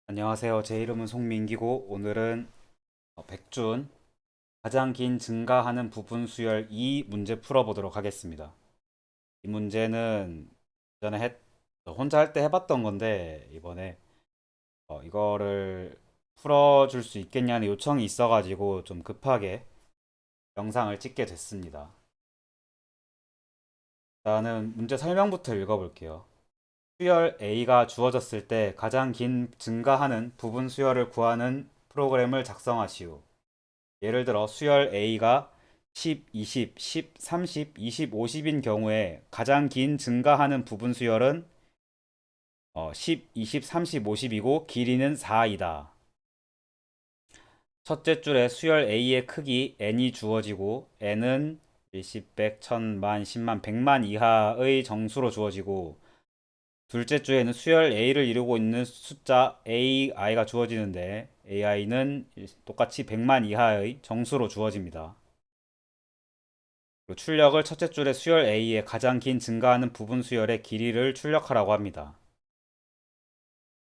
안녕하세요. 제 이름은 송민기고 오늘은 백준 가장 긴 증가하는 부분 수열 2 문제 풀어보도록 하겠습니다. 이 문제는 전에 혼자 할 때 해봤던 건데 이번에 이거를 풀어줄 수 있겠냐는 요청이 있어가지고 좀 급하게 영상을 찍게 됐습니다. 일단은 문제 설명부터 읽어볼게요. 수열 A가 주어졌을 때 가장 긴 증가하는 부분 수열을 구하는 프로그램을 작성하시오. 예를 들어 수열 A가 10, 20, 10, 30, 20, 50인 경우에 가장 긴 증가하는 부분 수열은 10, 20, 30, 50이고 길이는 4이다. 첫째 줄에 수열 A의 크기 n이 주어지고 n은 10, 100, 1000만, 10만, 100만 이하의 정수로 주어지고 둘째 줄에는 수열 A를 이루고 있는 숫자 AI가 주어지는데 AI는 똑같이 100만 이하의 정수로 주어집니다. 출력을 첫째 줄의 수열 A의 가장 긴 증가하는 부분 수열의 길이를 출력하라고 합니다.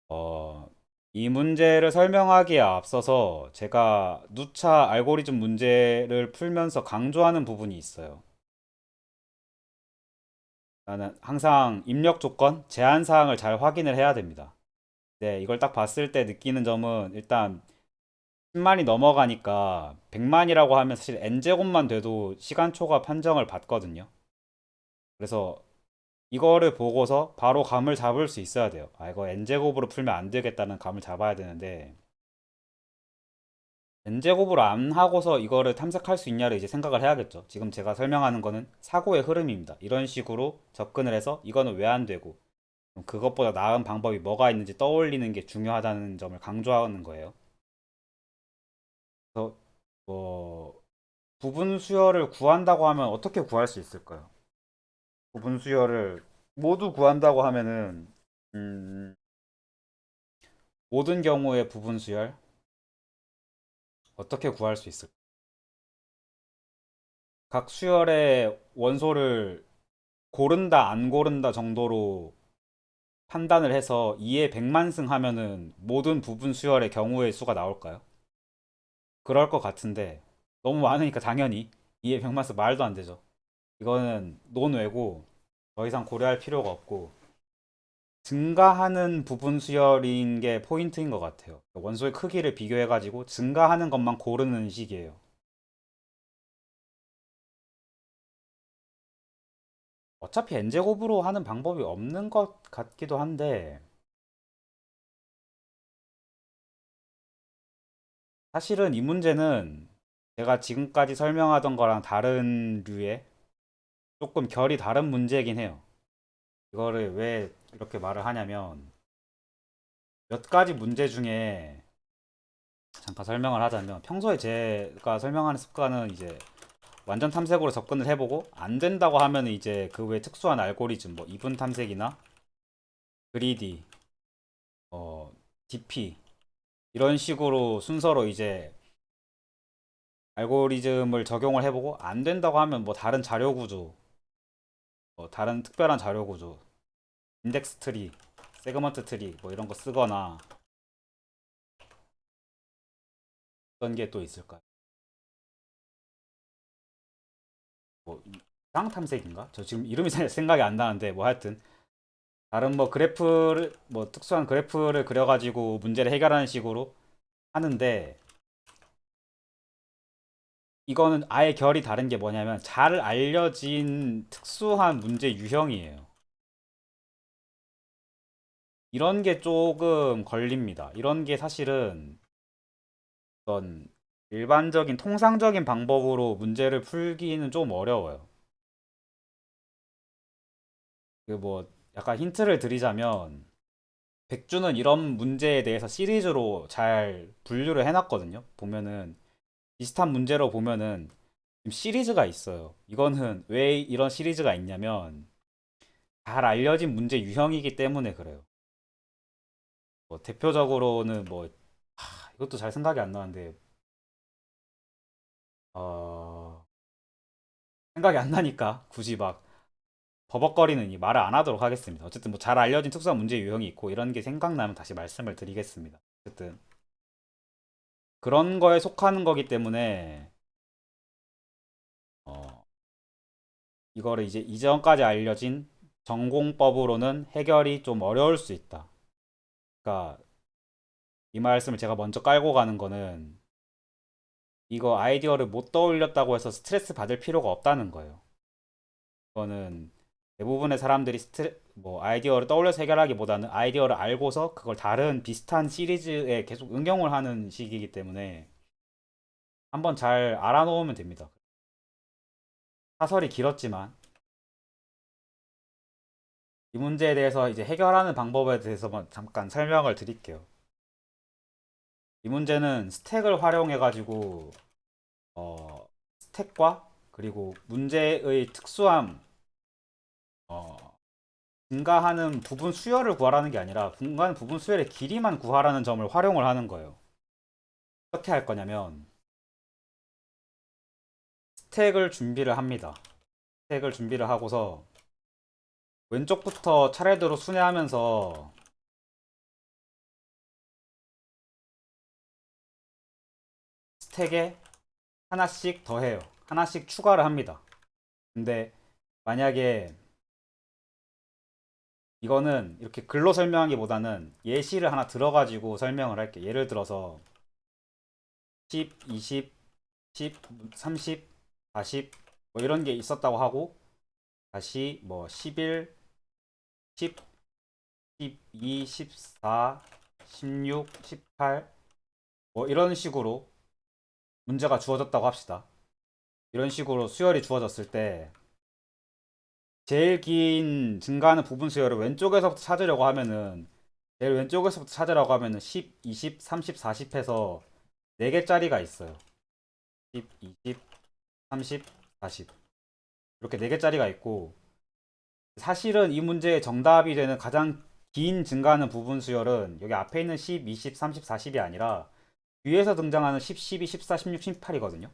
어, 이 문제를 설명하기에 앞서서 제가 누차 알고리즘 문제를 풀면서 강조하는 부분이 있어요. 나는 항상 입력 조건, 제한 사항을 잘 확인을 해야 됩니다. 네, 이걸 딱 봤을 때 느끼는 점은 일단 10만이 넘어가니까 100만이라고 하면 사실 n제곱만 돼도 시간초과 판정을 받거든요. 그래서 이거를 보고서 바로 감을 잡을 수 있어야 돼요. 아, 이거 n제곱으로 풀면 안 되겠다는 감을 잡아야 되는데 n제곱으로 안 하고서 이거를 탐색할 수 있냐를 이제 생각을 해야겠죠. 지금 제가 설명하는 거는 사고의 흐름입니다. 이런 식으로 접근을 해서 이거는 왜 안 되고 그것보다 나은 방법이 뭐가 있는지 떠올리는 게 중요하다는 점을 강조하는 거예요. 그래서 뭐 부분 수열을 구한다고 하면 어떻게 구할 수 있을까요? 부분 수열을 모두 구한다고 하면은 음, 모든 경우의 부분 수열 어떻게 구할 수 있을까? 각 수열의 원소를 고른다, 안 고른다 정도로 판단을 해서 2에 100만승 하면은 모든 부분 수열의 경우의 수가 나올까요? 그럴 것 같은데 너무 많으니까 당연히 2에 100만승 말도 안 되죠. 이거는 논외고 더 이상 고려할 필요가 없고 증가하는 부분 수열인 게 포인트인 것 같아요. 원소의 크기를 비교해가지고 증가하는 것만 고르는 식이에요. 어차피 n제곱으로 하는 방법이 없는 것 같기도 한데 사실은 이 문제는 제가 지금까지 설명하던 거랑 다른 류의 조금 결이 다른 문제이긴 해요. 이거를 왜 이렇게 말을 하냐면 몇 가지 문제 중에 잠깐 설명을 하자면 평소에 제가 설명하는 습관은 이제 완전 탐색으로 접근을 해보고 안 된다고 하면 이제 그 외 특수한 알고리즘 뭐 이분 탐색이나 그리디, DP 이런 식으로 순서로 이제 알고리즘을 적용을 해보고 안 된다고 하면 뭐 다른 자료 구조, 뭐 다른 특별한 자료 구조, 인덱스 트리, 세그먼트 트리 뭐 이런 거 쓰거나 어떤 게 또 있을까요? 뭐 이상 탐색인가? 저 지금 이름이 생각이 안 나는데 뭐 하여튼 다른 뭐 그래프를 뭐 특수한 그래프를 그려가지고 문제를 해결하는 식으로 하는데 이거는 아예 결이 다른 게 뭐냐면 잘 알려진 특수한 문제 유형이에요. 이런 게 조금 걸립니다. 이런 게 사실은 어떤 일반적인 통상적인 방법으로 문제를 풀기는 좀 어려워요. 그 뭐 약간 힌트를 드리자면 백주는 이런 문제에 대해서 시리즈로 잘 분류를 해놨거든요. 보면은 비슷한 문제로 보면은 시리즈가 있어요. 이거는 왜 이런 시리즈가 있냐면 잘 알려진 문제 유형이기 때문에 그래요. 뭐 대표적으로는 뭐 이것도 잘 생각이 안 나는데 어, 생각이 안 나니까 굳이 막 버벅거리느니 말을 안 하도록 하겠습니다. 어쨌든 뭐 잘 알려진 특수한 문제 유형이 있고 이런 게 생각나면 다시 말씀을 드리겠습니다. 어쨌든 그런 거에 속하는 거기 때문에 어, 이거를 이제 이전까지 알려진 전공법으로는 해결이 좀 어려울 수 있다. 그러니까 이 말씀을 제가 먼저 깔고 가는 거는 이거 아이디어를 못 떠올렸다고 해서 스트레스 받을 필요가 없다는 거예요. 이거는 대부분의 사람들이 뭐 아이디어를 떠올려서 해결하기보다는 아이디어를 알고서 그걸 다른 비슷한 시리즈에 계속 응용을 하는 식이기 때문에 한번 잘 알아놓으면 됩니다. 사설이 길었지만 이 문제에 대해서 이제 해결하는 방법에 대해서만 잠깐 설명을 드릴게요. 이 문제는 스택을 활용해 가지고 스택과 그리고 문제의 특수함 증가하는 부분 수열을 구하라는 게 아니라 증가하는 부분 수열의 길이만 구하라는 점을 활용을 하는 거예요. 어떻게 할 거냐면 스택을 준비를 합니다. 스택을 준비를 하고서 왼쪽부터 차례대로 순회하면서 스택에 하나씩 더해요. 하나씩 추가를 합니다. 근데 만약에 이거는 이렇게 글로 설명하기보다는 예시를 하나 들어가지고 설명을 할게요. 예를 들어서 10, 20, 10, 30, 40 뭐 이런 게 있었다고 하고 다시 뭐 11, 10, 12, 14, 16, 18 뭐 이런 식으로 문제가 주어졌다고 합시다. 이런 식으로 수열이 주어졌을 때 제일 긴 증가하는 부분 수열을 왼쪽에서부터 찾으려고 하면은 제일 왼쪽에서부터 찾으라고 하면은 10, 20, 30, 40 해서 4개짜리가 있어요. 10, 20, 30, 40 이렇게 4개짜리가 있고 사실은 이 문제의 정답이 되는 가장 긴 증가하는 부분 수열은 여기 앞에 있는 10, 20, 30, 40이 아니라 위에서 등장하는 10, 12, 14, 16, 18이거든요.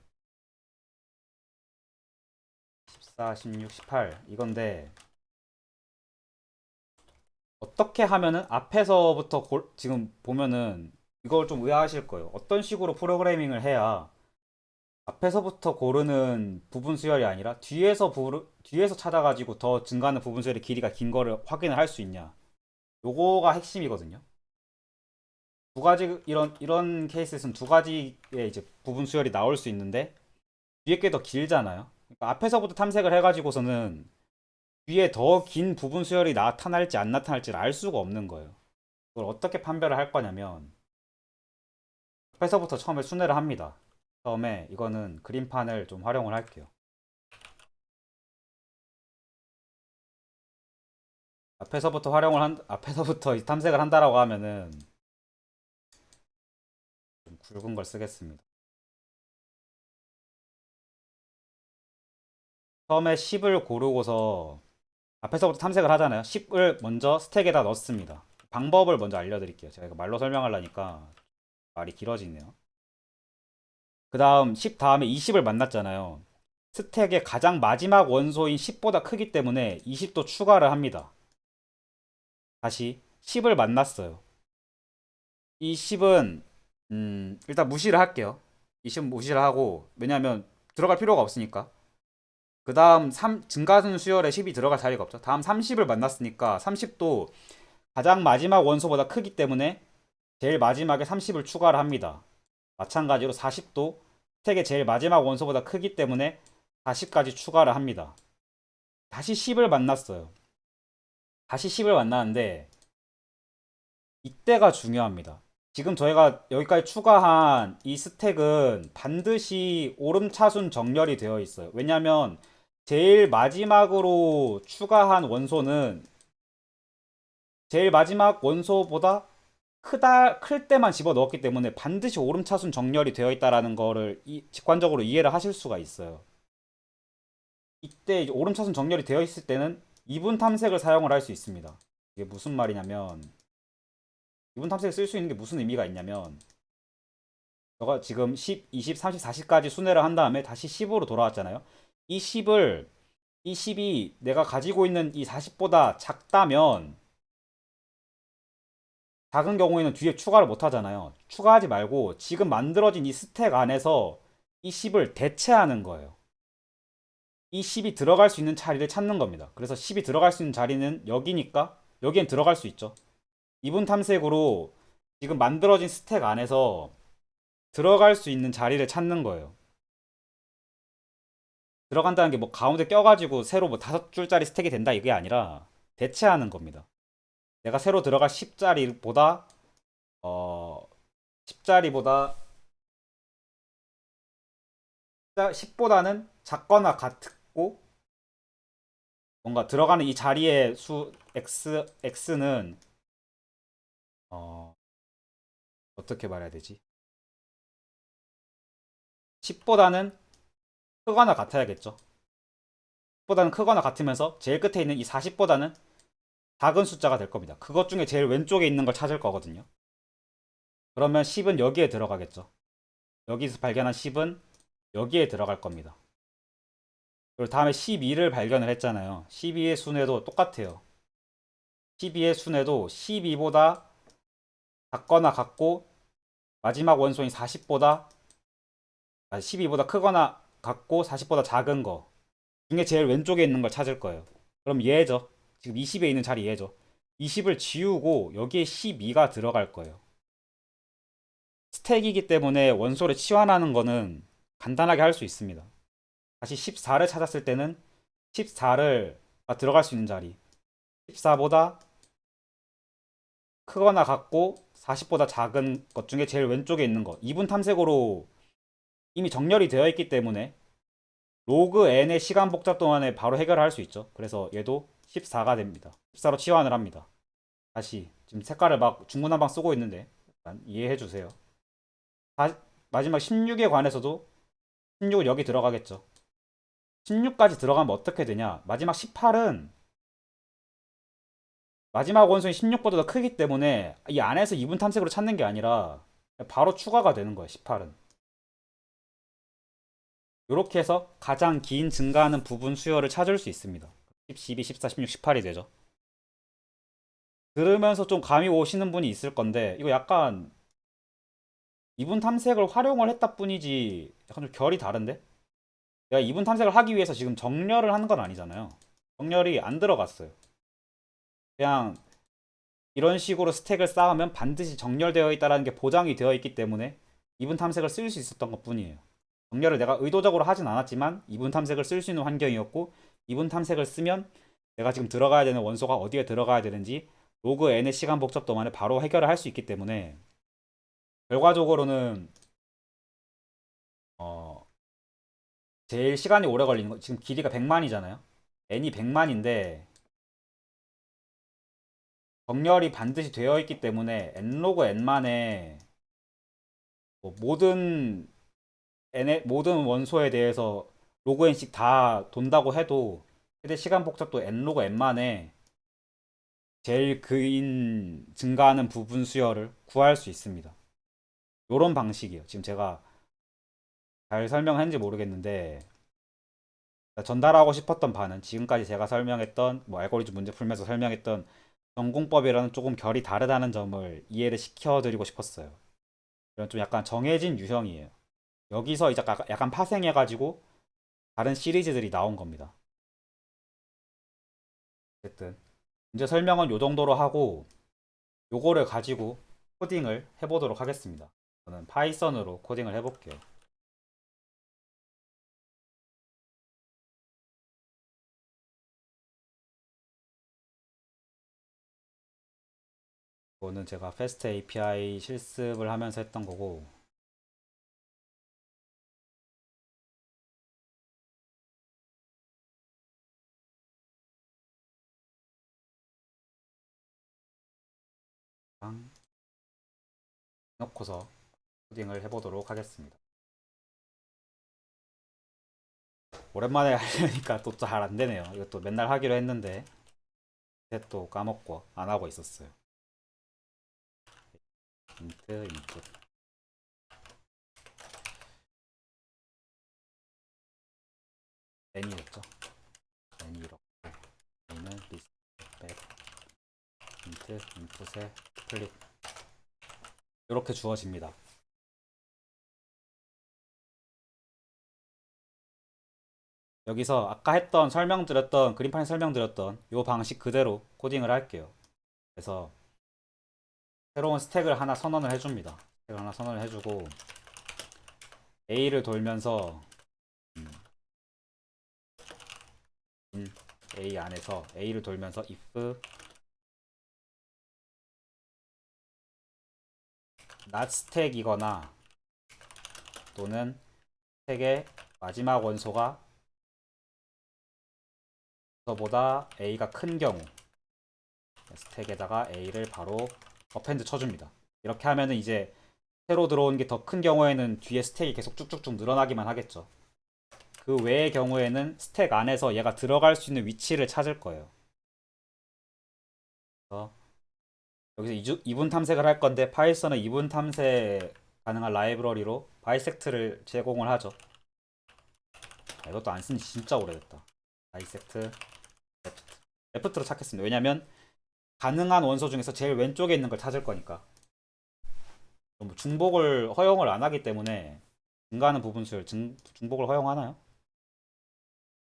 14, 16, 18 이건데 어떻게 하면은 앞에서부터 지금 보면은 이걸 좀 의아하실 거예요. 어떤 식으로 프로그래밍을 해야 앞에서부터 고르는 부분 수열이 아니라 뒤에서 찾아가지고 더 증가하는 부분 수열의 길이가 긴 거를 확인을 할 수 있냐. 요거가 핵심이거든요. 두 가지 이런 케이스에서는 두 가지의 이제 부분 수열이 나올 수 있는데 뒤에 게 더 길잖아요. 그러니까 앞에서부터 탐색을 해가지고서는 뒤에 더 긴 부분 수열이 나타날지 안 나타날지를 알 수가 없는 거예요. 그걸 어떻게 판별을 할 거냐면 앞에서부터 처음에 순회를 합니다. 처음에 이거는 그림판을 좀 활용을 할게요. 앞에서부터 탐색을 한다라고 하면은 좀 굵은 걸 쓰겠습니다. 처음에 10을 고르고서 앞에서부터 탐색을 하잖아요. 10을 먼저 스택에다 넣습니다. 방법을 먼저 알려드릴게요. 제가 이거 말로 설명하려니까 말이 길어지네요. 그 다음 10 다음에 20을 만났잖아요. 스택의 가장 마지막 원소인 10보다 크기 때문에 20도 추가를 합니다. 다시 10을 만났어요. 이 10은 일단 무시를 할게요. 이 10은 무시를 하고 왜냐하면 들어갈 필요가 없으니까. 그 다음 증가순 수열에 10이 들어갈 자리가 없죠. 다음 30을 만났으니까 30도 가장 마지막 원소보다 크기 때문에 제일 마지막에 30을 추가를 합니다. 마찬가지로 40도 스택의 제일 마지막 원소보다 크기 때문에 40까지 추가를 합니다. 다시 10을 만났어요. 다시 10을 만나는데 이때가 중요합니다. 지금 저희가 여기까지 추가한 이 스택은 반드시 오름차순 정렬이 되어 있어요. 왜냐하면 제일 마지막으로 추가한 원소는 제일 마지막 원소보다 클 때만 집어 넣었기 때문에 반드시 오름차순 정렬이 되어 있다라는 거를 직관적으로 이해를 하실 수가 있어요. 이때 이제 오름차순 정렬이 되어 있을 때는 이분 탐색을 사용을 할 수 있습니다. 이게 무슨 말이냐면 이분 탐색을 쓸 수 있는 게 무슨 의미가 있냐면 너가 지금 10, 20, 30, 40까지 순회를 한 다음에 다시 10으로 돌아왔잖아요. 이 10을 이 10이 내가 가지고 있는 이 40보다 작다면 작은 경우에는 뒤에 추가를 못 하잖아요. 추가하지 말고 지금 만들어진 이 스택 안에서 이 10을 대체하는 거예요. 이 10이 들어갈 수 있는 자리를 찾는 겁니다. 그래서 10이 들어갈 수 있는 자리는 여기니까 여기엔 들어갈 수 있죠. 이분 탐색으로 지금 만들어진 스택 안에서 들어갈 수 있는 자리를 찾는 거예요. 들어간다는 게 뭐 가운데 껴가지고 새로 뭐 5줄짜리 스택이 된다 이게 아니라 대체하는 겁니다. 내가 새로 들어갈 10자리보다 10자리보다 10보다는 작거나 같고 뭔가 들어가는 이 자리의 수 x는 어, 어떻게 말해야 되지? 10보다는 크거나 같아야겠죠. 10보다는 크거나 같으면서 제일 끝에 있는 이 40보다는 작은 숫자가 될 겁니다. 그것 중에 제일 왼쪽에 있는 걸 찾을 거거든요. 그러면 10은 여기에 들어가겠죠. 여기서 발견한 10은 여기에 들어갈 겁니다. 그리고 다음에 12를 발견을 했잖아요. 12의 순회도 똑같아요. 12의 순회도 12보다 작거나 같고 마지막 원소인 40보다 12보다 크거나 같고 40보다 작은 거 중에 제일 왼쪽에 있는 걸 찾을 거예요. 그럼 얘죠. 지금 20에 있는 자리 얘죠. 20을 지우고 여기에 12가 들어갈 거예요. 스택이기 때문에 원소를 치환하는 거는 간단하게 할 수 있습니다. 다시 14를 찾았을 때는 14를 들어갈 수 있는 자리 14보다 크거나 같고 40보다 작은 것 중에 제일 왼쪽에 있는 거 2분 탐색으로 이미 정렬이 되어 있기 때문에 로그 n의 시간 복잡 동안에 바로 해결할 수 있죠. 그래서 얘도 14가 됩니다. 14로 치환을 합니다. 다시 지금 색깔을 막 중구난방 쓰고 있는데 이해해 주세요. 마지막 16에 관해서도 16은 여기 들어가겠죠. 16까지 들어가면 어떻게 되냐? 마지막 18은 마지막 원소인 16보다 더 크기 때문에 이 안에서 2분 탐색으로 찾는 게 아니라 바로 추가가 되는 거예요. 18은. 이렇게 해서 가장 긴 증가하는 부분 수열을 찾을 수 있습니다. 10, 12, 14, 16, 18이 되죠. 들으면서 좀 감이 오시는 분이 있을 건데 이거 약간 2분 탐색을 활용을 했다 뿐이지 약간 좀 결이 다른데? 내가 2분 탐색을 하기 위해서 지금 정렬을 하는 건 아니잖아요. 정렬이 안 들어갔어요. 그냥 이런 식으로 스택을 쌓으면 반드시 정렬되어 있다는 게 보장이 되어 있기 때문에 2분 탐색을 쓸 수 있었던 것 뿐이에요. 정렬을 내가 의도적으로 하진 않았지만 2분 탐색을 쓸 수 있는 환경이었고 2분 탐색을 쓰면 내가 지금 들어가야 되는 원소가 어디에 들어가야 되는지 로그 n의 시간 복잡 동안에 바로 해결을 할 수 있기 때문에 결과적으로는 어 제일 시간이 오래 걸리는 거 지금 길이가 100만이잖아요. n이 100만인데 정렬이 반드시 되어 있기 때문에 n 로그 n만에 뭐 모든 원소에 대해서 로그 n씩 다 돈다고 해도 최대 시간 복잡도 n 로그 n만에 제일 긴 증가하는 부분 수열을 구할 수 있습니다. 요런 방식이에요. 지금 제가 잘 설명했는지 모르겠는데 전달하고 싶었던 바는 지금까지 제가 설명했던 뭐 알고리즘 문제 풀면서 설명했던 전공법이랑은 조금 결이 다르다는 점을 이해를 시켜드리고 싶었어요. 이런 좀 약간 정해진 유형이에요. 여기서 이제 약간 파생해가지고 다른 시리즈들이 나온 겁니다. 어쨌든 이제 설명은 요 정도로 하고 요거를 가지고 코딩을 해보도록 하겠습니다. 저는 파이썬으로 코딩을 해볼게요. 이거는 제가 패스트 API 실습을 하면서 했던 거고 넣고서 코딩을 해보도록 하겠습니다. 오랜만에 하려니까 또 잘 안되네요. 이것도 맨날 하기로 했는데 이제 또 까먹고 안 하고 있었어요. 인풋 n이었죠. 파인드 인풋에 스플릿 이렇게 주어집니다. 여기서 아까 했던 설명드렸던 그림판에 설명드렸던 이 방식 그대로 코딩을 할게요. 그래서 새로운 스택을 하나 선언을 해줍니다. 스택을 하나 선언을 해주고 A를 돌면서 A 안에서 A를 돌면서 if not stack이거나 또는 스택의 마지막 원소가 보다 A가 큰 경우 스택에다가 A를 바로 어펜드 쳐줍니다. 이렇게 하면은 이제 새로 들어온 게 더 큰 경우에는 뒤에 스택이 계속 쭉쭉쭉 늘어나기만 하겠죠. 그 외의 경우에는 스택 안에서 얘가 들어갈 수 있는 위치를 찾을 거예요. 그래서 여기서 이분 탐색을 할 건데 파이썬은 이분 탐색 가능한 라이브러리로 바이섹트를 제공을 하죠. 이것도 안 쓴 지 진짜 오래됐다. 바이섹트 레프트. 레프트로 찾겠습니다. 왜냐면 가능한 원소 중에서 제일 왼쪽에 있는 걸 찾을 거니까. 뭐 중복을 허용을 안 하기 때문에 증가하는 부분수를 중복을 허용하나요?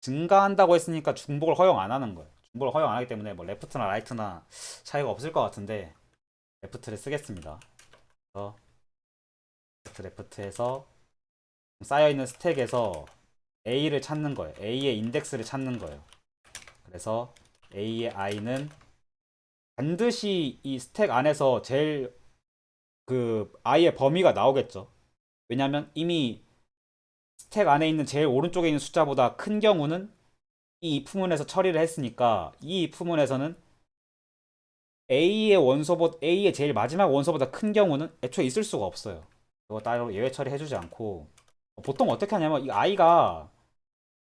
증가한다고 했으니까 중복을 허용 안 하는 거예요. 중복을 허용 안 하기 때문에 뭐 레프트나 라이트나 차이가 없을 것 같은데 레프트를 쓰겠습니다. 그래서 레프트에서 쌓여있는 스택에서 A를 찾는 거예요. A의 인덱스를 찾는 거예요. 그래서 A의 I는 반드시 이 스택 안에서 제일 그 I의 범위가 나오겠죠. 왜냐면 이미 스택 안에 있는 제일 오른쪽에 있는 숫자보다 큰 경우는 이 if문에서 처리를 했으니까 이 if문에서는 A의 제일 마지막 원소보다 큰 경우는 애초에 있을 수가 없어요. 이거 따로 예외 처리해주지 않고 보통 어떻게 하냐면 이 I가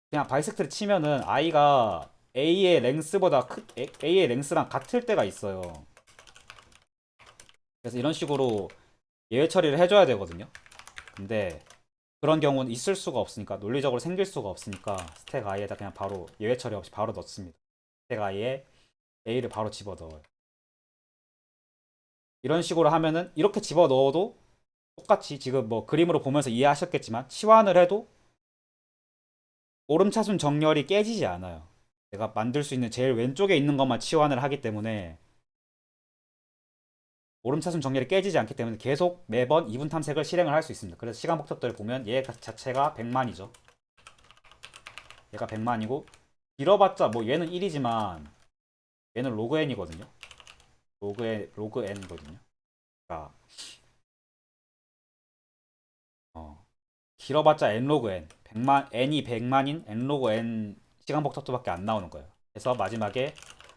그냥 바이섹트를 치면은 I가 A의 랭스랑 같을 때가 있어요. 그래서 이런 식으로 예외 처리를 해줘야 되거든요. 근데 그런 경우는 있을 수가 없으니까 논리적으로 생길 수가 없으니까 스택 I에다 그냥 바로 예외 처리 없이 바로 넣습니다. 스택 I에 A를 바로 집어넣어요. 이런 식으로 하면은 이렇게 집어넣어도 똑같이 지금 뭐 그림으로 보면서 이해하셨겠지만 치환을 해도 오름차순 정렬이 깨지지 않아요. 내가 만들 수 있는 제일 왼쪽에 있는 것만 치환을 하기 때문에 오름차순 정렬이 깨지지 않기 때문에 계속 매번 이분 탐색을 실행을 할 수 있습니다. 그래서 시간 복잡도를 보면 얘 자체가 100만이죠. 얘가 100만이고 길어봤자 뭐 얘는 1이지만 얘는 로그 n이거든요. 로그 n이거든요. 그러니까 길어봤자 n 로그 n 100만 n이 100만인 n 로그 n 시간 복잡도밖에 안 나오는 거예요. 그래서 마지막에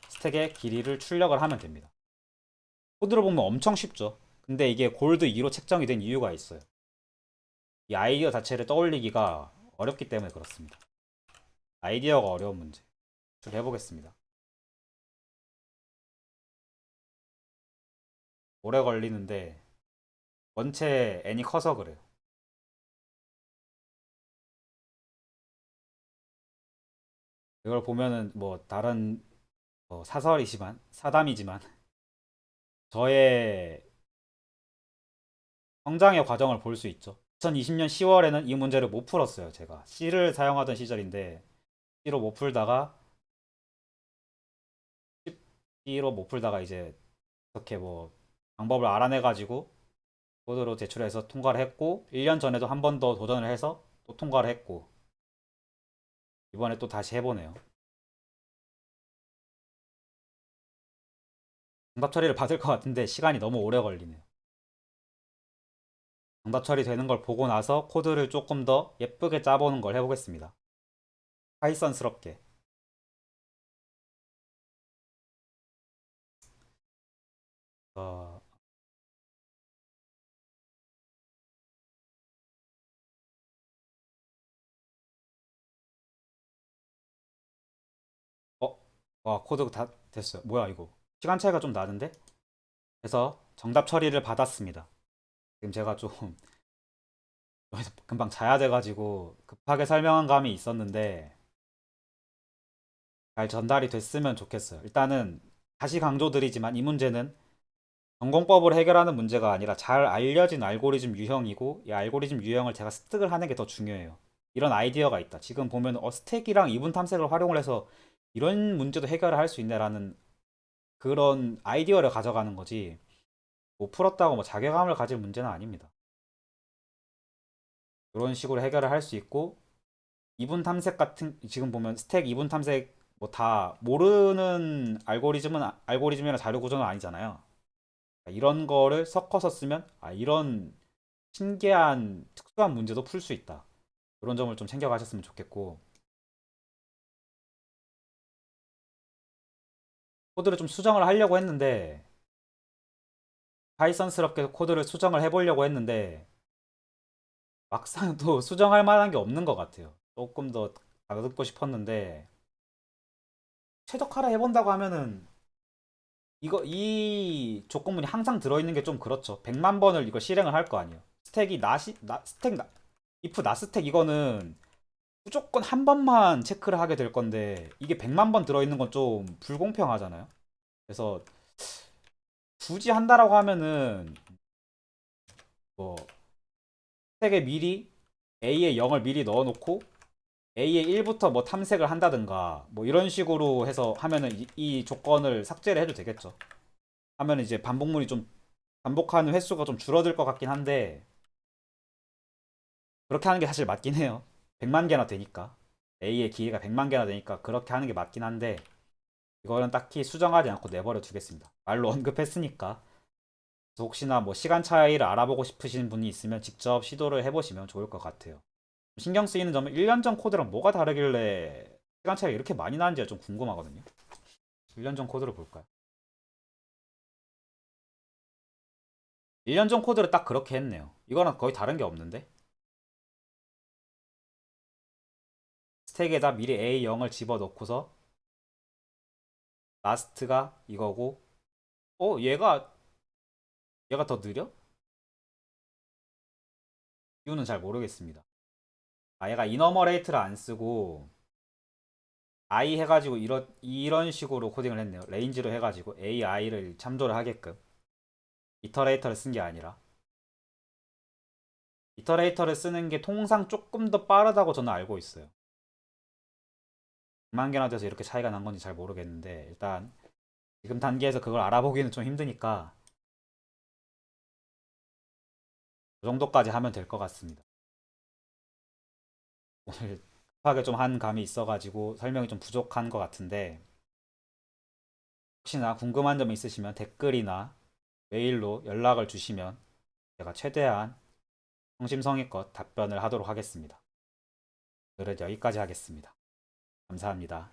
스택의 길이를 출력을 하면 됩니다. 코드를 보면 엄청 쉽죠. 근데 이게 골드 2로 책정이 된 이유가 있어요. 이 아이디어 자체를 떠올리기가 어렵기 때문에 그렇습니다. 아이디어가 어려운 문제 해보겠습니다. 오래 걸리는데 원체 n이 커서 그래요. 이걸 보면은 뭐 다른 뭐 사설이지만 사담이지만 저의 성장의 과정을 볼 수 있죠. 2020년 10월에는 이 문제를 못 풀었어요. 제가 C를 사용하던 시절인데 C로 못 풀다가 C로 못 풀다가 이제 어떻게 뭐 방법을 알아내가지고 코드로 제출해서 통과를 했고 1년 전에도 한 번 더 도전을 해서 또 통과를 했고 이번에 또 다시 해보네요. 정답 처리를 받을 것 같은데 시간이 너무 오래 걸리네요. 정답 처리되는 걸 보고 나서 코드를 조금 더 예쁘게 짜보는 걸 해보겠습니다. 파이썬스럽게. 어, 어, 코드 다 됐어요. 뭐야 이거? 시간 차이가 좀 나는데? 그래서 정답 처리를 받았습니다. 지금 제가 좀 여기서 금방 자야 돼가지고 급하게 설명한 감이 있었는데 잘 전달이 됐으면 좋겠어요. 일단은 다시 강조드리지만 이 문제는 전공법을 해결하는 문제가 아니라 잘 알려진 알고리즘 유형이고 이 알고리즘 유형을 제가 습득을 하는 게 더 중요해요. 이런 아이디어가 있다. 지금 보면 스택이랑 이분 탐색을 활용을 해서 이런 문제도 해결을 할 수 있네라는 그런 아이디어를 가져가는 거지. 뭐 풀었다고 뭐 자괴감을 가질 문제는 아닙니다. 이런 식으로 해결을 할 수 있고 이분 탐색 같은 지금 보면 스택 이분 탐색 뭐 다 모르는 알고리즘은 알고리즘이나 자료 구조는 아니잖아요. 이런 거를 섞어서 쓰면 이런 신기한 특수한 문제도 풀 수 있다. 그런 점을 좀 챙겨가셨으면 좋겠고 코드를 좀 수정을 하려고 했는데 파이썬스럽게 코드를 수정을 해보려고 했는데 막상 또 수정할 만한 게 없는 것 같아요. 조금 더 다듬고 싶었는데 최적화를 해본다고 하면은 이거 이 조건문이 항상 들어있는 게 좀 그렇죠. 100만 번을 이거 실행을 할 거 아니에요. 스택이 스택 if 나 스택 이거는 무조건 한 번만 체크를 하게 될 건데 이게 100만 번 들어있는 건 좀 불공평하잖아요. 그래서 굳이 한다라고 하면은 뭐 스택에 미리 A에 0을 미리 넣어놓고 A에 1부터 뭐 탐색을 한다든가 뭐 이런 식으로 해서 하면은 이 조건을 삭제를 해도 되겠죠. 하면 이제 반복물이 좀 반복하는 횟수가 좀 줄어들 것 같긴 한데 그렇게 하는 게 사실 맞긴 해요. 100만 개나 되니까 A의 기회가 100만 개나 되니까 그렇게 하는 게 맞긴 한데 이거는 딱히 수정하지 않고 내버려 두겠습니다. 말로 언급했으니까. 그래서 혹시나 뭐 시간 차이를 알아보고 싶으신 분이 있으면 직접 시도를 해보시면 좋을 것 같아요. 신경 쓰이는 점은 1년 전 코드랑 뭐가 다르길래 시간 차이가 이렇게 많이 나는지가 좀 궁금하거든요. 1년 전 코드를 볼까요? 1년 전 코드를 딱 그렇게 했네요. 이거랑 거의 다른 게 없는데? 스택에다 미리 A0을 집어넣고서 라스트가 이거고 얘가 더 느려? 이유는 잘 모르겠습니다. 얘가 이너머레이트를 안 쓰고 I 해가지고 이런 식으로 코딩을 했네요. 레인지로 해가지고 AI를 참조를 하게끔 이터레이터를 쓴 게 아니라 이터레이터를 쓰는 게 통상 조금 더 빠르다고 저는 알고 있어요. 100만 개나 돼서 이렇게 차이가 난 건지 잘 모르겠는데 일단 지금 단계에서 그걸 알아보기는 좀 힘드니까 그 정도까지 하면 될 것 같습니다. 오늘 급하게 좀 한 감이 있어가지고 설명이 좀 부족한 것 같은데 혹시나 궁금한 점 있으시면 댓글이나 메일로 연락을 주시면 제가 최대한 성심성의껏 답변을 하도록 하겠습니다. 오늘은 여기까지 하겠습니다. 감사합니다.